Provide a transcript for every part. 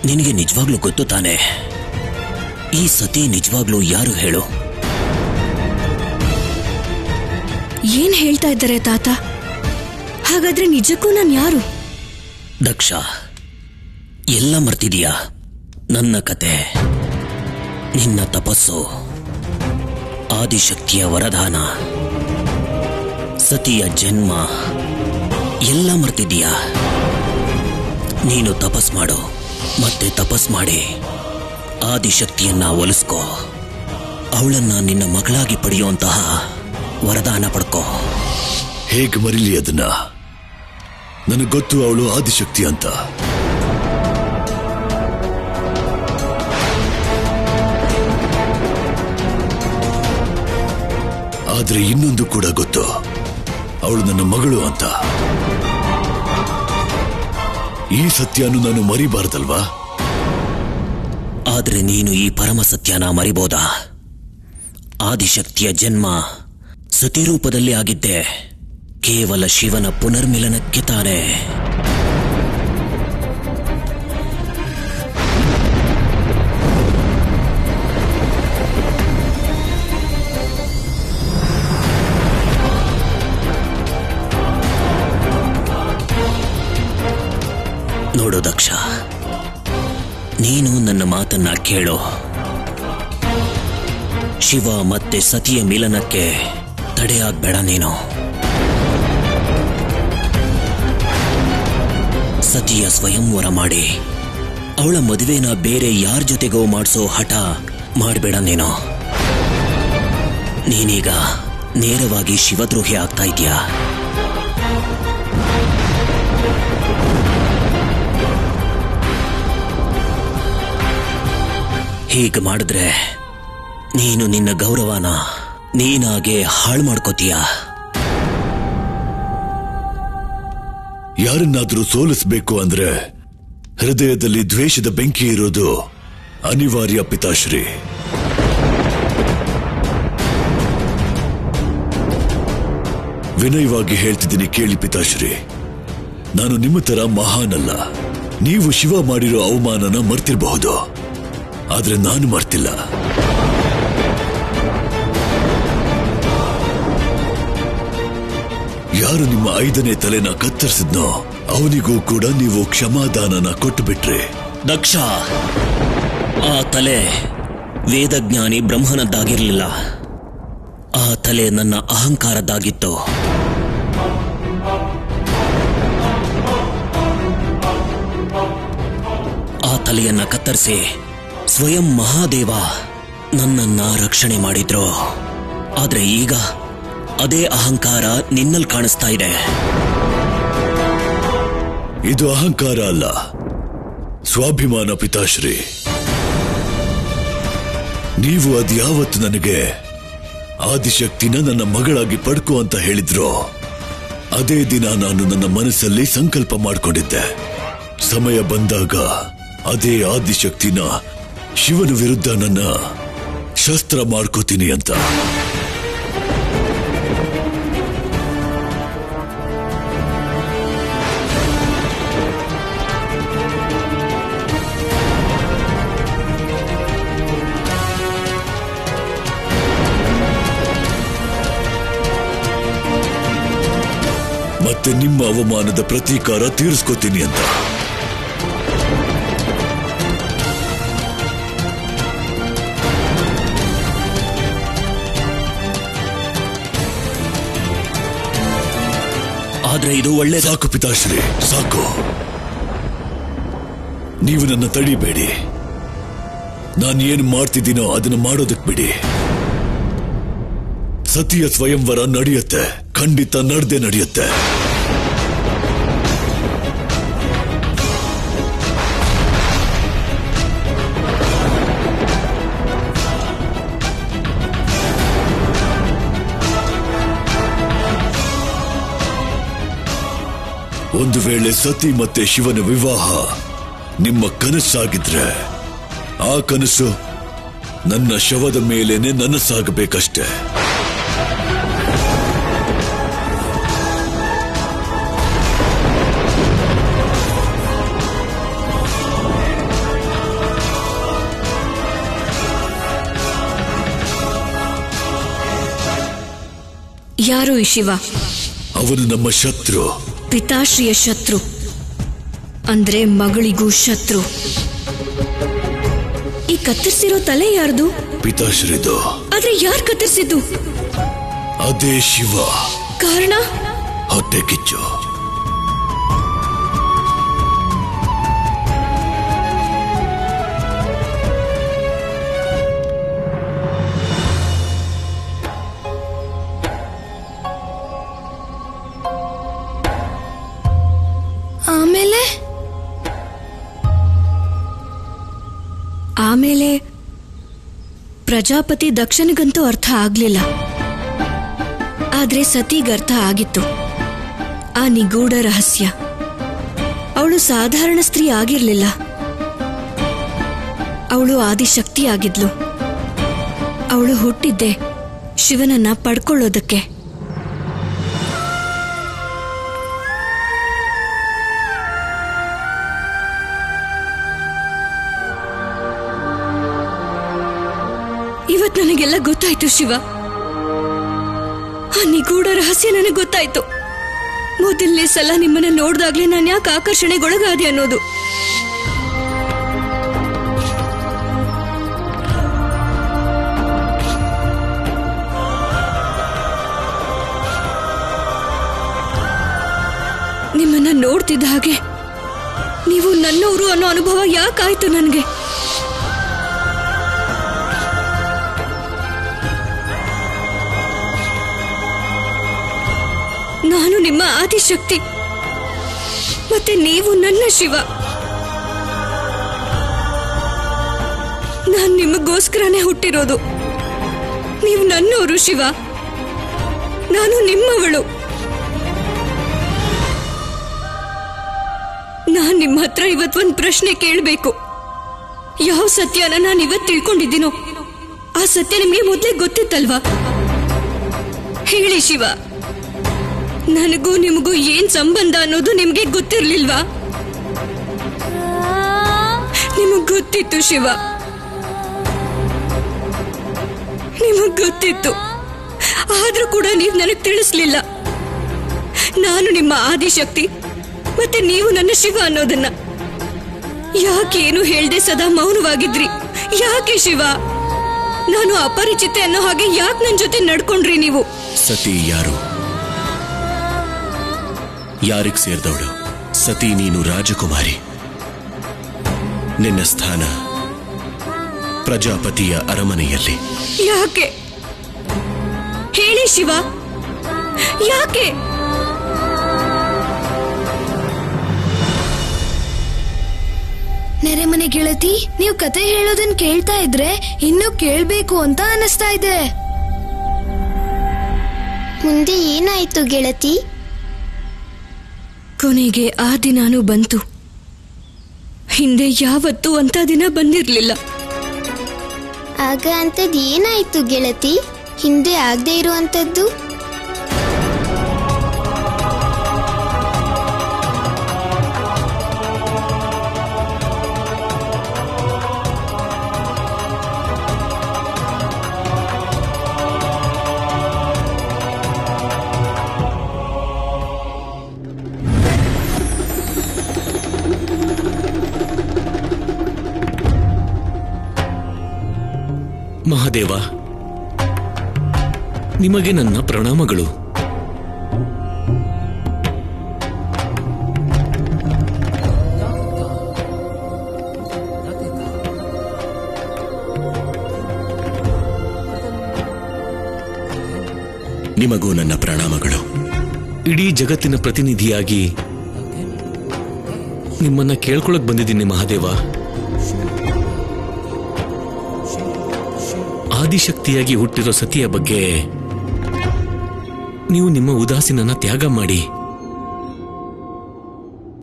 ನಿನಗೆ ನಿಜವಾಗ್ಲೂ ಗೊತ್ತು ತಾನೆ ಈ ಸತಿ ನಿಜವಾಗ್ಲೂ ಯಾರು ಹೇಳು? ಏನ್ ಹೇಳ್ತಾ ಇದ್ದಾರೆ ತಾತ? ಹಾಗಾದ್ರೆ ನಿಜಕ್ಕೂ ನಾನು ಯಾರು? ದಕ್ಷ, ಎಲ್ಲ ಮರ್ತಿದೀಯಾ? ನನ್ನ ಕತೆ, ನಿನ್ನ ತಪಸ್ಸು, ಆದಿಶಕ್ತಿಯ ವರದಾನ, ಸತಿಯ ಜನ್ಮ ಎಲ್ಲ ಮರ್ತಿದೀಯಾ? ನೀನು ತಪಸ್ ಮಾಡು, ಮತ್ತೆ ತಪಸ್ ಮಾಡಿ ಆದಿಶಕ್ತಿಯನ್ನ ಒಲಿಸ್ಕೋ. ಅವಳನ್ನ ನಿನ್ನ ಮಗಳಾಗಿ ಪಡೆಯುವಂತಹ ವರದಾನ ಪಡ್ಕೋ. ಹೇಗೆ ಮರಿಲಿ ಅದನ್ನ? ನನಗೆ ಗೊತ್ತು ಅವಳು ಆದಿಶಕ್ತಿ ಅಂತ. ಆದ್ರೆ ಇನ್ನೊಂದು ಕೂಡ ಗೊತ್ತು, ಅವಳು ನನ್ನ ಮಗಳು ಅಂತ. ಈ ಸತ್ಯನು ನಾನು ಮರಿಬಾರ್ದಲ್ವಾ? ಆದ್ರೆ ನೀನು ಈ ಪರಮ ಸತ್ಯನ ಮರಿಬೋದಾ? ಆದಿಶಕ್ತಿಯ ಜನ್ಮ ಸತಿರೂಪದಲ್ಲಿ ಆಗಿದ್ದೆ ಕೇವಲ ಶಿವನ ಪುನರ್ಮಿಲನಕ್ಕೆ ತಾನೆ. ನೋಡು ದಕ್ಷ, ನೀನು ನನ್ನ ಮಾತನ್ನ ಕೇಳು. ಶಿವ ಮತ್ತೆ ಸತಿಯ ಮಿಲನಕ್ಕೆ ತಡೆಯಾಗಬೇಡ. ನೀನು ಸತಿಯ ಸ್ವಯಂವರ ಮಾಡಿ ಅವಳ ಮದುವೆನ ಬೇರೆ ಯಾರ ಜೊತೆಗೋ ಮಾಡಿಸೋ ಹಠ ಮಾಡಬೇಡ. ನೀನೀಗ ನೇರವಾಗಿ ಶಿವದ್ರೋಹಿ ಆಗ್ತಾ ಇದೀಯಾ. ಹೀಗೆ ಮಾಡಿದ್ರೆ ನೀನು ನಿನ್ನ ಗೌರವನ ನೀನಾಗೆ ಹಾಳು ಮಾಡ್ಕೋತೀಯ. ಯಾರನ್ನಾದ್ರೂ ಸೋಲಿಸಬೇಕು ಅಂದ್ರೆ ಹೃದಯದಲ್ಲಿ ದ್ವೇಷದ ಬೆಂಕಿ ಇರೋದು ಅನಿವಾರ್ಯ ಪಿತಾಶ್ರೀ. ವಿನಯವಾಗಿ ಹೇಳ್ತಿದ್ದೀನಿ ಕೇಳಿ ಪಿತಾಶ್ರೀ, ನಾನು ನಿಮ್ಮ ತರ ಮಹಾನಲ್ಲ. ನೀವು ಶಿವ ಮಾಡಿರೋ ಅವಮಾನನ ಮರ್ತಿರಬಹುದು, ಆದ್ರೆ ನಾನು ಮರ್ತಿಲ್ಲ. ಯಾರು ನಿಮ್ಮ 5ನೇ ತಲೆನ ಕತ್ತರಿಸಿದ್ನೋ ಅವನಿಗೂ ಕೂಡ ನೀವು ಕ್ಷಮಾದಾನನ ಕೊಟ್ಟು ಬಿಟ್ರಿ. ದಕ್ಷ, ಆ ತಲೆ ವೇದಜ್ಞಾನಿ ಬ್ರಹ್ಮನದ್ದಾಗಿರ್ಲಿಲ್ಲ. ಆ ತಲೆ ನನ್ನ ಅಹಂಕಾರದ್ದಾಗಿತ್ತು. ಆ ತಲೆಯನ್ನ ಕತ್ತರಿಸಿ ಸ್ವಯಂ ಮಹಾದೇವ ನನ್ನನ್ನ ರಕ್ಷಣೆ ಮಾಡಿದ್ರು. ಆದ್ರೆ ಈಗ ಅದೇ ಅಹಂಕಾರ ನಿನ್ನಲ್ಲಿ ಕಾಣಿಸ್ತಾ ಇದೆ. ಇದು ಅಹಂಕಾರ ಅಲ್ಲ, ಸ್ವಾಭಿಮಾನ ಪಿತಾಶ್ರೀ. ನೀವು ಅದ್ಯಾವತ್ತು ನನಗೆ ಆದಿಶಕ್ತಿನ ನನ್ನ ಮಗಳಾಗಿ ಪಡ್ಕೋ ಅಂತ ಹೇಳಿದ್ರೋ ಅದೇ ದಿನ ನಾನು ನನ್ನ ಮನಸ್ಸಲ್ಲಿ ಸಂಕಲ್ಪ ಮಾಡಿಕೊಂಡಿದ್ದೆ, ಸಮಯ ಬಂದಾಗ ಅದೇ ಆದಿಶಕ್ತಿನ ಶಿವನ ವಿರುದ್ಧ ನನ್ನ ಶಸ್ತ್ರ ಮಾಡ್ಕೋತೀನಿ ಅಂತ. ಮತ್ತೆ ನಿಮ್ಮ ಅವಮಾನದ ಪ್ರತೀಕಾರ ತೀರಿಸ್ಕೋತೀನಿ ಅಂತ. ಆದ್ರೆ ಇದು ಒಳ್ಳೆ. ಸಾಕು ಪಿತಾಶ್ರೀ, ಸಾಕು. ನೀವು ನನ್ನ ತಡಿಬೇಡಿ. ನಾನು ಏನು ಮಾಡ್ತಿದ್ದೀನೋ ಅದನ್ನು ಮಾಡೋದಕ್ಕೆ ಬಿಡಿ. ಸತಿಯ ಸ್ವಯಂವರ ನಡೆಯುತ್ತೆ, ಖಂಡಿತ ನಡೆಯುತ್ತೆ. ಒಂದು ವೇಳೆ ಸತಿ ಮತ್ತೆ ಶಿವನ ವಿವಾಹ ನಿಮ್ಮ ಕನಸಾಗಿದ್ರೆ ಆ ಕನಸು ನನ್ನ ಶವದ ಮೇಲೇನೆ ನನಸಾಗಬೇಕಷ್ಟೇ. ಯಾರು ಈ ಶಿವ? ಅವನು ನಮ್ಮ ಶತ್ರು. ಪಿತಾಶ್ರೀಯ ಶತ್ರು ಅಂದ್ರೆ ಮಗಳಿಗೂ ಶತ್ರು. ಈ ಕತ್ತರಿಸಿರೋ ತಲೆ ಯಾರ್ದು? ಪಿತಾಶ್ರೀದು. ಆದ್ರೆ ಯಾರು ಕತ್ತರಿಸಿದ್ದು? ಅದೇ ಶಿವ. ಕಾರಣ? ಹೊಟ್ಟೆ ಕಿಚ್ಚು. ಆಮೇಲೆ ಪ್ರಜಾಪತಿ ದಕ್ಷನಿಗಂತೂ ಅರ್ಥ ಆಗ್ಲಿಲ್ಲ. ಆದ್ರೆ ಸತಿಗೆ ಅರ್ಥ ಆಗಿತ್ತು ಆ ನಿಗೂಢ ರಹಸ್ಯ. ಅವಳು ಸಾಧಾರಣ ಸ್ತ್ರೀ ಆಗಿರ್ಲಿಲ್ಲ, ಅವಳು ಆದಿಶಕ್ತಿ ಆಗಿದ್ಲು. ಅವಳು ಹುಟ್ಟಿದ್ದೆ ಶಿವನನ್ನ ಪಡ್ಕೊಳ್ಳೋದಕ್ಕೆ. ಇವತ್ತು ನನಗೆಲ್ಲ ಗೊತ್ತಾಯ್ತು ಶಿವ. ಆ ನಿಗೂಢ ರಹಸ್ಯ ನನಗೆ ಗೊತ್ತಾಯ್ತು. ಮೊದಲನೇ ಸಲ ನಿಮ್ಮನ್ನ ನೋಡ್ದಾಗ್ಲೇ ನಾನು ಯಾಕೆ ಆಕರ್ಷಣೆಗೊಳಗಾದೆ ಅನ್ನೋದು. ನಿಮ್ಮನ್ನ ನೋಡ್ತಿದ್ದ ಹಾಗೆ ನೀವು ನನ್ನವರು ಅನ್ನೋ ಅನುಭವ ಯಾಕಾಯ್ತು ನನಗೆ? ನಾನು ನಿಮ್ಮ ಆದಿಶಕ್ತಿ, ಮತ್ತೆ ನೀವು ನನ್ನ ಶಿವ. ನಾನು ನಿಮಗೋಸ್ಕರನೇ ಹುಟ್ಟಿರೋದು. ನೀವು ನನ್ನವರು ಶಿವ, ನಾನು ನಿಮ್ಮವಳು. ನಾನ್ ನಿಮ್ಮ ಹತ್ರ ಇವತ್ತೊಂದು ಪ್ರಶ್ನೆ ಕೇಳಬೇಕು. ಯಾವ ಸತ್ಯನ ನಾನು ಇವತ್ತು ತಿಳ್ಕೊಂಡಿದ್ದೀನೋ ಆ ಸತ್ಯ ನಿಮಗೆ ಮೊದಲೇ ಗೊತ್ತಿತ್ತಲ್ವಾ? ಹೇಳಿ ಶಿವ, ನನಗೂ ನಿಮಗೂ ಏನ್ ಸಂಬಂಧ ಅನ್ನೋದು ನಿಮ್ಗೆ ಗೊತ್ತಿರ್ಲಿಲ್ವಾ? ನಿಮಗ್ ಗೊತ್ತಿತ್ತು ಶಿವ, ನಿಮಗ್ ಗೊತ್ತಿತ್ತು. ಆದ್ರೂ ಕೂಡ ನೀವು ನನಗ್ ತಿಳಿಸ್ಲಿಲ್ಲ ನಾನು ನಿಮ್ಮ ಆದಿಶಕ್ತಿ ಮತ್ತೆ ನೀವು ನನ್ನ ಶಿವ ಅನ್ನೋದನ್ನ. ಯಾಕೇನು ಹೇಳ್ದೆ ಸದಾ ಮೌನವಾಗಿದ್ರಿ? ಯಾಕೆ ಶಿವ? ನಾನು ಅಪರಿಚಿತೆ ಅನ್ನೋ ಹಾಗೆ ಯಾಕೆ ನನ್ನ ಜೊತೆ ನಡ್ಕೊಂಡ್ರಿ ನೀವು? ಸತಿ ಯಾರು? ಯಾರಿಗೆ ಸೇರಿದವಳು? ಸತಿ ನೀನು ರಾಜಕುಮಾರಿ. ನಿನ್ನ ಸ್ಥಾನ ಪ್ರಜಾಪತಿಯ ಅರಮನೆಯಲ್ಲಿ. ಯಾಕೆ ಹೇಳಿ ಶಿವ, ಯಾಕೆ? ನೆರೆಮನೆ ಗೆಳತಿ, ನೀವು ಕತೆ ಹೇಳೋದನ್ನ ಕೇಳ್ತಾ ಇದ್ರೆ ಇನ್ನೂ ಕೇಳ್ಬೇಕು ಅಂತ ಅನಿಸ್ತಾ ಇದೆ. ಮುಂದೆ ಏನಾಯ್ತು ಗೆಳತಿ? ಕೊನೆಗೆ ಆ ದಿನಾನೂ ಬಂತು. ಹಿಂದೆ ಯಾವತ್ತೂ ಅಂತ ದಿನ ಬಂದಿರ್ಲಿಲ್ಲ. ಆಗ ಅಂತದ್ ಏನಾಯ್ತು ಗೆಳತಿ? ಹಿಂದೆ ಆಗದೆ ಇರುವಂತದ್ದು? ಮಹಾದೇವ, ನಿಮಗೆ ನನ್ನ ಪ್ರಣಾಮಗಳು. ನಿಮಗೂ ನನ್ನ ಪ್ರಣಾಮಗಳು. ಇಡೀ ಜಗತ್ತಿನ ಪ್ರತಿನಿಧಿಯಾಗಿ ನಿಮ್ಮನ್ನ ಕೇಳ್ಕೊಳಕ್ ಬಂದಿದ್ದೀನಿ ಮಹಾದೇವ. ಆದಿಶಕ್ತಿಯಾಗಿ ಹುಟ್ಟಿರೋ ಸತಿಯ ಬಗ್ಗೆ ನೀವು ನಿಮ್ಮ ಉದಾಸೀನನ ತ್ಯಾಗ ಮಾಡಿ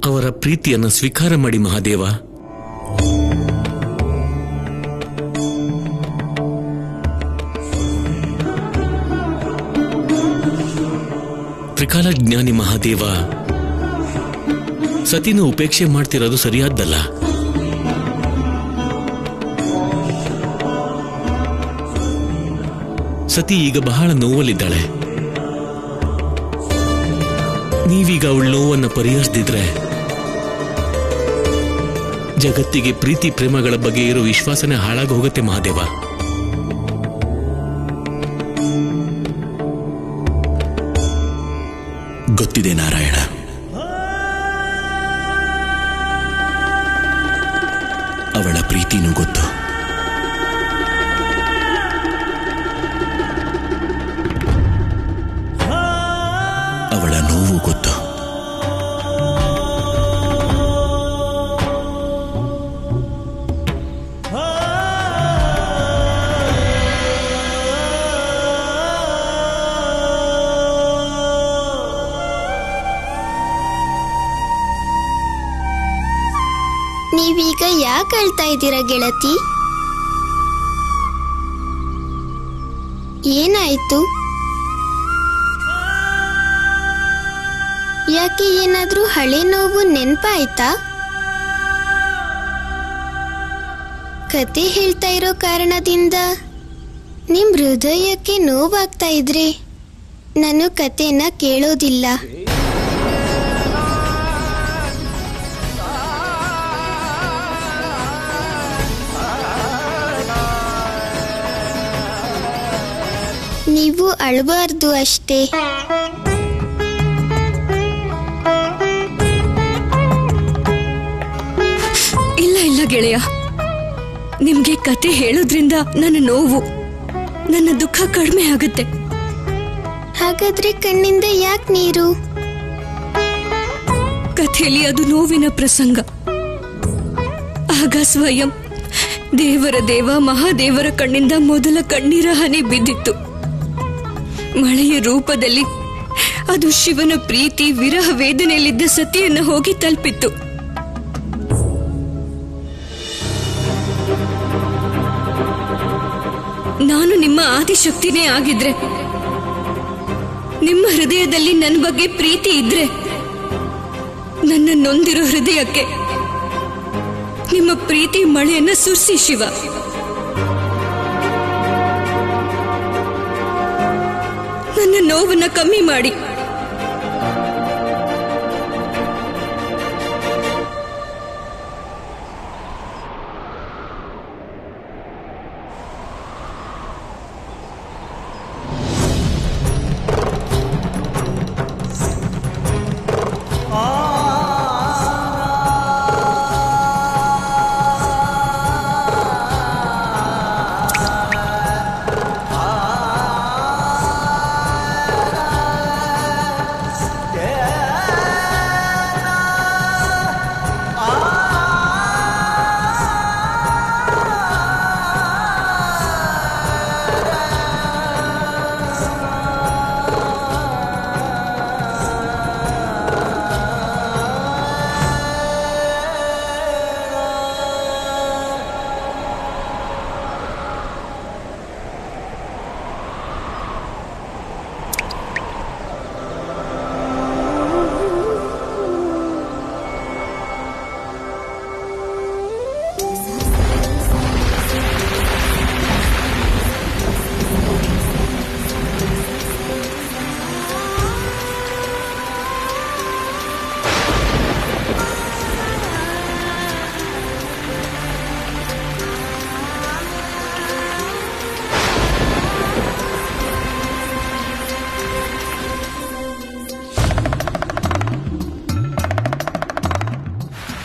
ಅವರ ಪ್ರೀತಿಯನ್ನ ಸ್ವೀಕಾರ ಮಾಡಿ ಮಹಾದೇವ. ತ್ರಿಕಾಲಜ್ಞಾನಿ ಮಹಾದೇವ, ಸತಿನ ಉಪೇಕ್ಷೆ ಮಾಡ್ತಿರೋದು ಸರಿಯಾದ್ದಲ್ಲ. ಸತಿ ಈಗ ಬಹಳ ನೋವಲ್ಲಿದ್ದಾಳೆ. ನೀವೀಗ ಅವಳ ನೋವನ್ನ ಪರಿಹರಿಸದಿದ್ರೆ ಜಗತ್ತಿಗೆ ಪ್ರೀತಿ ಪ್ರೇಮಗಳ ಬಗ್ಗೆ ಇರೋ ವಿಶ್ವಾಸನೆ ಹಾಳಾಗಿ ಹೋಗುತ್ತೆ ಮಹಾದೇವ. ಗೊತ್ತಿದೆ ನಾರಾಯಣ, ಅವಳ ಪ್ರೀತಿನೂ ಗೊತ್ತು. ಅವಳ ನೋವು ಗೊತ್ತು. ನೀವೀಗ ಯಾಕೆ ಅಳ್ತಾ ಇದ್ದೀರಾ ಗೆಳತಿ? ಏನಾಯ್ತು? ಯಾಕೆ ಏನಾದ್ರೂ ಹಳೆ ನೋವು ನೆನ್ಪಾಯ್ತಾ? ಕತೆ ಹೇಳ್ತಾ ಇರೋ ಕಾರಣದಿಂದ ನಿಮ್ ಹೃದಯಕ್ಕೆ ನೋವಾಗ್ತಾ ಇದ್ರೆ ನಾನು ಕತೆನ ಕೇಳೋದಿಲ್ಲ. ನೀವು ಅಳಬಾರ್ದು ಅಷ್ಟೇ. ಇಲ್ಲ ಇಲ್ಲ ಗೆಳೆಯ, ನಿಮ್ಗೆ ಕತೆ ಹೇಳೋದ್ರಿಂದ ನನ್ನ ನೋವು, ನನ್ನ ದುಃಖ ಕಡಿಮೆ ಆಗುತ್ತೆ. ಹಾಗಾದ್ರೆ ಕಣ್ಣಿಂದ ಯಾಕೆ ನೀರು? ಕಥೆಯಲ್ಲಿ ಅದು ನೋವಿನ ಪ್ರಸಂಗ. ಆಗ ಸ್ವಯಂ ದೇವರ ದೇವ ಮಹಾದೇವರ ಕಣ್ಣಿಂದ ಮೊದಲ ಕಣ್ಣೀರ ಹನಿ ಬಿದ್ದಿತ್ತು. ಮಳೆಯ ರೂಪದಲ್ಲಿ ಅದು ಶಿವನ ಪ್ರೀತಿ ವಿರಹ ವೇದನೆಯಲ್ಲಿದ್ದ ಸತಿಯನ್ನ ಹೋಗಿ ತಲುಪಿತ್ತು. ನಾನು ನಿಮ್ಮ ಆದಿಶಕ್ತಿನೇ ಆಗಿದ್ರೆ, ನಿಮ್ಮ ಹೃದಯದಲ್ಲಿ ನನ್ನ ಬಗ್ಗೆ ಪ್ರೀತಿ ಇದ್ರೆ, ನನ್ನ ನೊಂದಿರೋ ಹೃದಯಕ್ಕೆ ನಿಮ್ಮ ಪ್ರೀತಿ ಮಳೆಯನ್ನ ಸುರಿಸಿ ಶಿವ. ನನ್ನ ನೋವನ್ನ ಕಮ್ಮಿ ಮಾಡಿ.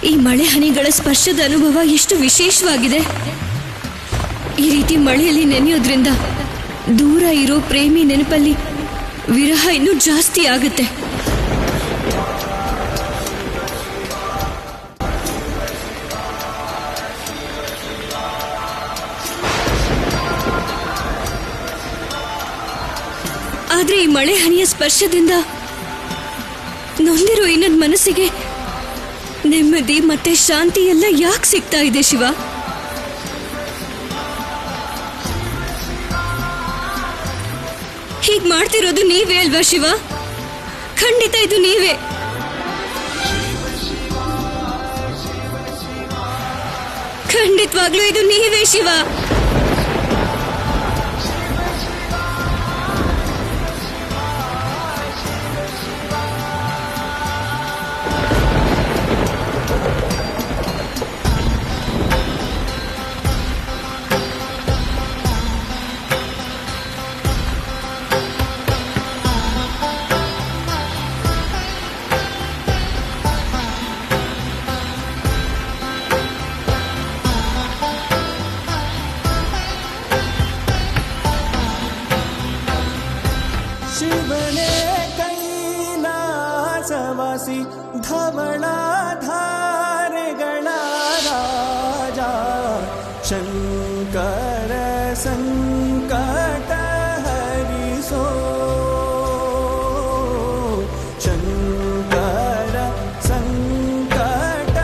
ಈ ಮಳೆ ಹನಿಗಳ ಸ್ಪರ್ಶದ ಅನುಭವ ಎಷ್ಟು ವಿಶೇಷವಾಗಿದೆ. ಈ ರೀತಿ ಮಳೆಯಲ್ಲಿ ನೆನೆಯೋದ್ರಿಂದ ದೂರ ಇರೋ ಪ್ರೇಮಿ ನೆನಪಲ್ಲಿ ವಿರಹ ಇನ್ನೂ ಜಾಸ್ತಿ ಆಗುತ್ತೆ. ಆದ್ರೆ ಈ ಮಳೆ ಹನಿಯ ಸ್ಪರ್ಶದಿಂದ ನೊಂದಿರೋ ಈ ನನ್ನ ಮನಸ್ಸಿಗೆ ನೆಮ್ಮದಿ ಮತ್ತೆ ಶಾಂತಿ ಎಲ್ಲ ಯಾಕೆ ಸಿಗ್ತಾ ಇದೆ ಶಿವ? ಹೀಗ್ ಮಾಡ್ತಿರೋದು ನೀವೇ ಅಲ್ವಾ ಶಿವ? ಖಂಡಿತ ಇದು ನೀವೇ. ಖಂಡಿತವಾಗ್ಲೂ ಇದು ನೀವೇ ಶಿವ. ಧವಳಧಾರೆಗಳ ರಾಜ ಶಂಕರ ಸಂಕಟ ಹರಿಸೋ ಶಂಕರ ಸಂಕಟ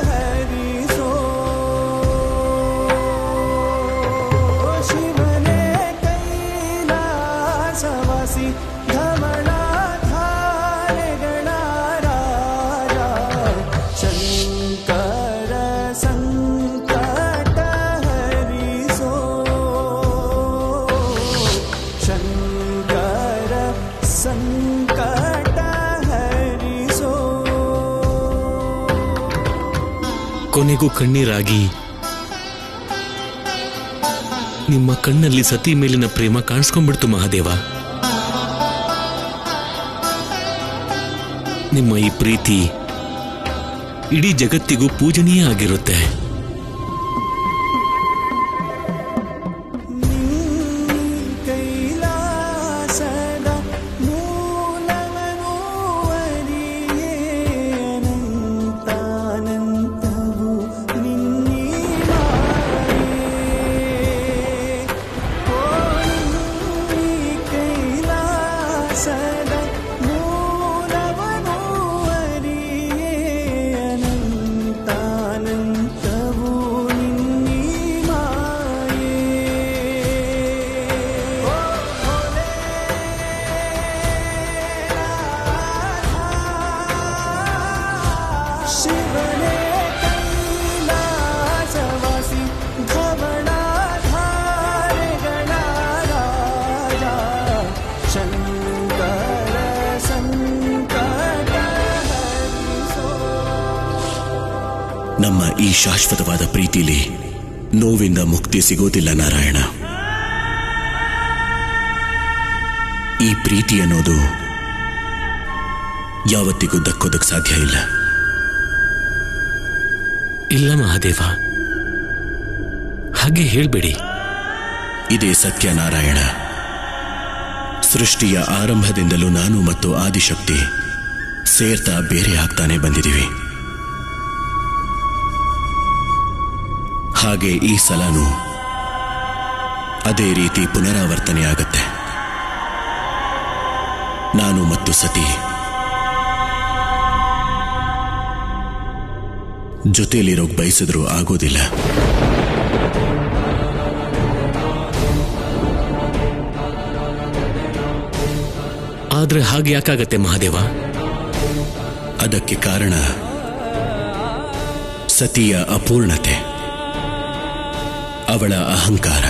ಹರಿಸೋ ಶಿವನೇ ಕೈಲಾಸವಾಸಿ ಧವಳಧಾರೆಗಳ ರಾಜ ಶಂಕರ ಸಂಕಟ ಹರಿಸೋ ಶಂಕರ ಸಂಕಟ ಹರಿಸೋ. ಕೊನೆಗೂ ಕಣ್ಣೀರಾಗಿ ನಿಮ್ಮ ಕಣ್ಣಲ್ಲಿ ಸತಿ ಮೇಲಿನ ಪ್ರೇಮ ಕಾಣಿಸ್ಕೊಂಡ್ಬಿಡ್ತು ಮಹಾದೇವ. ನಿಮ್ಮ ಈ ಪ್ರೀತಿ ಇಡೀ ಜಗತ್ತಿಗೂ ಪೂಜನೀಯ ಆಗಿರುತ್ತೆ. ಕೈಲಾಸದ ಮೂಲವನು ಅರಿಯೇ ಅನಂತಾನಂತವು ನಿನ್ನೀ ಕೈಲಾಸದ ಮೂಲವನು ಅರಿಯೇ ಅನಂತಾನಂತವು ನಿನ್ನೀ ಮಾಯೇ. ಶಿವನೇ ಕೈಲಾಸವಾಸಿ ಧವಳಧಾರೆಗಳ ರಾಜ ಶಂಕರ ಸಂಕಟ ಹರಿಸೋ. ನಮ್ಮ ಈ ಶಾಶ್ವತವಾದ ಪ್ರೀತಿಲಿ ನೋವಿಂದ ಮುಕ್ತಿ ಸಿಗೋದಿಲ್ಲ ನಾರಾಯಣ. ಈ ಪ್ರೀತಿ ಅನ್ನೋದು ಯಾವತ್ತಿಗೂ ದಕ್ಕೋದಕ್ಕೆ ಸಾಧ್ಯ ಇಲ್ಲ. ಇಲ್ಲ ಮಹಾದೇವ, ಹಾಗೆ ಹೇಳ್ಬೇಡಿ. ಇದೇ ಸತ್ಯ ನಾರಾಯಣ. ಸೃಷ್ಟಿಯ ಆರಂಭದಿಂದಲೂ ನಾನು ಮತ್ತು ಆದಿಶಕ್ತಿ ಸೇರ್ತಾ ಬೇರೆ ಆಗ್ತಾನೆ ಬಂದಿದ್ದೀವಿ. ಹಾಗೆ ಈ ಸಲನೂ ಅದೇ ರೀತಿ ಪುನರಾವರ್ತನೆ ಆಗತ್ತೆ. ನಾನು ಮತ್ತು ಸತಿ ಜೊತೆಲಿರೋಗ್ ಬಯಸಿದ್ರೂ ಆಗೋದಿಲ್ಲ. ಆದ್ರೆ ಹಾಗೆ ಯಾಕಾಗತ್ತೆ ಮಹಾದೇವ? ಅದಕ್ಕೆ ಕಾರಣ ಸತಿಯ ಅಪೂರ್ಣತೆ, ಅವಳ ಅಹಂಕಾರ.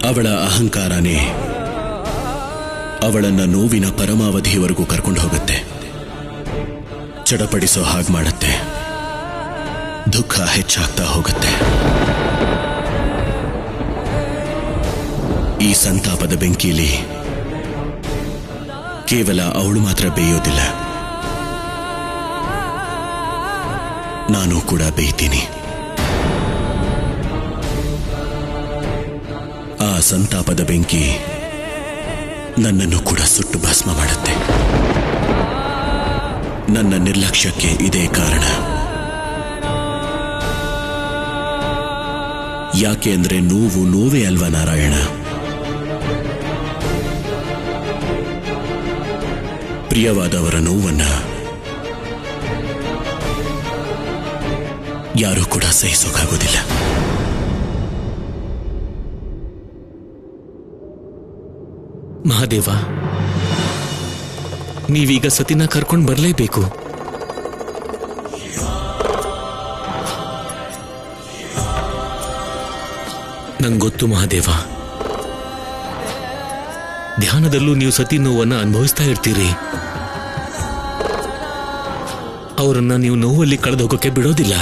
ಅವಳ ಅಹಂಕಾರನೇ ಅವಳನ್ನ ನೋವಿನ ಪರಮಾವಧಿಯವರೆಗೂ ಕರ್ಕೊಂಡು ಹೋಗುತ್ತೆ, ಚಡಪಡಿಸೋ ಹಾಗೆ ಮಾಡುತ್ತೆ, ದುಃಖ ಹೆಚ್ಚಾಗ್ತಾ ಹೋಗುತ್ತೆ. ಈ ಸಂತಾಪದ ಬೆಂಕಿಲಿ ಕೇವಲ ಅವಳು ಮಾತ್ರ ಬೇಯೋದಿಲ್ಲ, ನಾನು ಕೂಡ ಬೇಯ್ತೀನಿ. ಆ ಸಂತಾಪದ ಬೆಂಕಿ ನನ್ನನ್ನು ಕೂಡ ಸುಟ್ಟು ಭಸ್ಮ ಮಾಡುತ್ತೆ. ನನ್ನ ನಿರ್ಲಕ್ಷ್ಯಕ್ಕೆ ಇದೇ ಕಾರಣ. ಯಾಕೆ ಅಂದ್ರೆ ನೋವು ನೋವೇ ಅಲ್ವಾ ನಾರಾಯಣ? ಪ್ರಿಯವಾದವರ ನೋವನ್ನ ಯಾರೂ ಕೂಡ ಸಹಿಸೋಕ್ಕಾಗೋದಿಲ್ಲ. ಮಹಾದೇವ, ನೀವೀಗ ಸತಿನ ಕರ್ಕೊಂಡು ಬರಲೇಬೇಕು. ನಂಗೊತ್ತು ಮಹಾದೇವ, ಧ್ಯಾನದಲ್ಲೂ ನೀವು ಸತಿ ನೋವನ್ನ ಅನುಭವಿಸ್ತಾ ಇರ್ತೀರಿ. ಅವರನ್ನ ನೀವು ನೋವಲ್ಲಿ ಕಳೆದು ಹೋಗೋಕೆ ಬಿಡೋದಿಲ್ಲ.